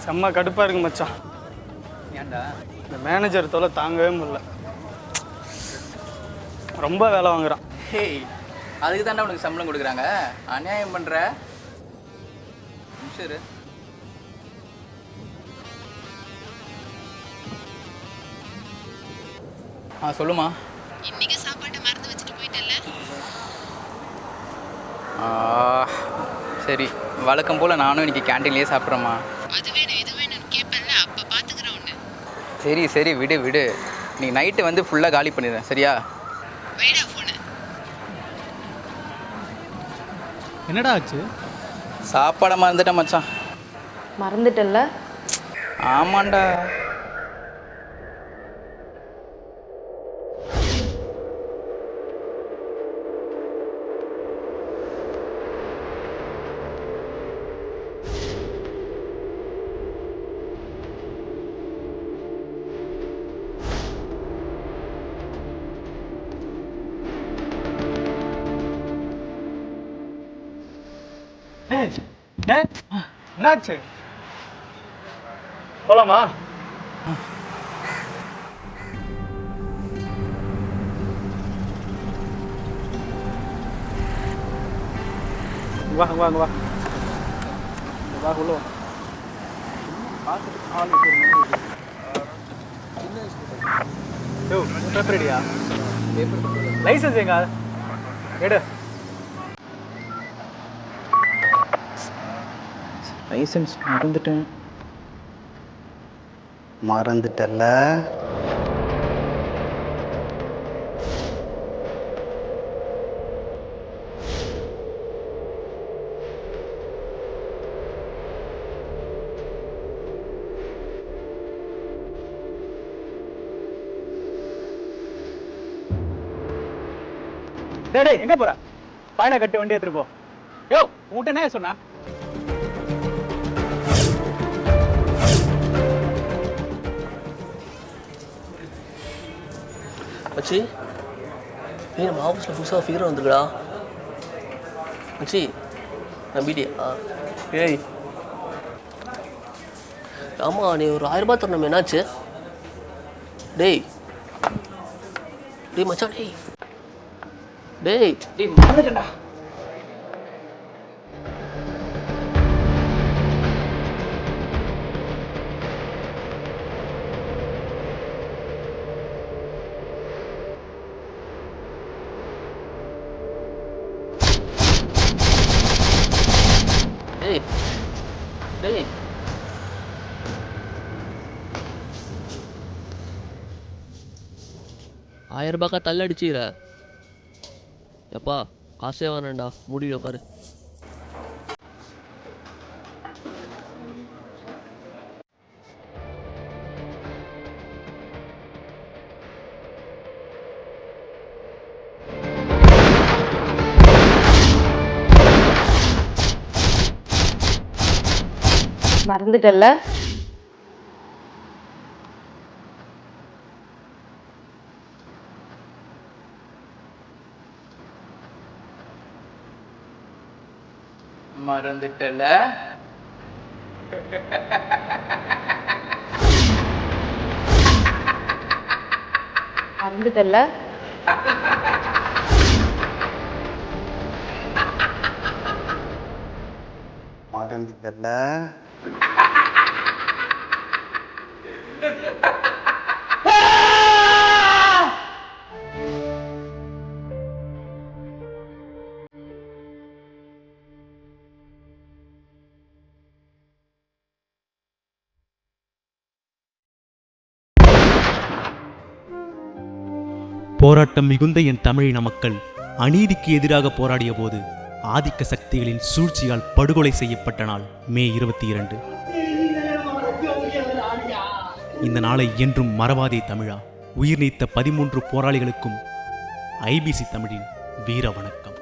செம்ம கடுப்பாக இருக்கு மச்சான். ஏன்டா? இந்த மேனேஜர் தொலை தாங்கவே முடியல. ரொம்ப வேலை வாங்குறான். ஹேய், அதுக்கு தாண்டா உனக்கு சம்பளம் கொடுக்குறாங்க. அநியாயம் பண்ணுற. சரி, சொல்லுமா. இன்னைக்கு சாப்பாட்டை மறந்து வச்சுட்டு போயிட்டல்ல? சரி, வழக்கம் போல் நானும் இன்னைக்கு கேன்டீன்லேயே சாப்பிட்றேம்மா. அது வேணும் இது வேணும்னு கேட்பேன்ல, அப்போ பார்த்துக்கிறேன் ஒன்று. சரி சரி, விடு விடு. நீ நைட்டு வந்து ஃபுல்லாக காலி பண்ணிடுறேன், சரியா? வைடா ஃபோனு. என்னடா ஆச்சு? சாப்பாடை மறந்துட்டேன் மச்சான். மறந்துட்டல்ல? ஆமாண்டா. என்னாச்சு? போலாமா? வா வா வா வா உள்ள வா. பேப்பர் ரெடியா? லைசன்ஸ் எங்க எடு. லைசன்ஸ் மறந்துட்டேன். மறந்துட்டல்ல? டேய் எங்க போற? பாயனை கட்டி வண்டி எடுத்துட்டு போ. யோ, உன்கிட்ட என்ன சொன்னா? மச்சி, நம்ம ஆஃபீஸில் புதுசாக ஃபீவர் வந்துருக்குடா. மச்சி, நான் பிடியா? ஏய், ஆமாம், நீ ஒரு 1000 ரூபாய் தரணும். என்னாச்சு? டேய் டேய் மச்சான், டேய் டேய் டேய் மறந்துட்டேன்டா. டேய் டேய் 1000 ரூபாய்க்கா தள்ளடிச்சிக்கிற? எப்பா காசே வேணாண்டா, முடியல பாரு. மறந்துட்டல்ல? மறந்துட்டல? மறந்துட்டல்ல? மறந்துட்டல்ல? போராட்டம் மிகுந்த என் தமிழின மக்கள் அநீதிக்கு எதிராக போராடிய போது ஆதிக்க சக்திகளின் சூழ்ச்சியால் படுகொலை செய்யப்பட்ட நாள் மே 22. இந்த நாளை என்றும் மறவாதே தமிழா. உயிர் நீத்த 13 போராளிகளுக்கும் ஐபிசி தமிழின் வீர வணக்கம்.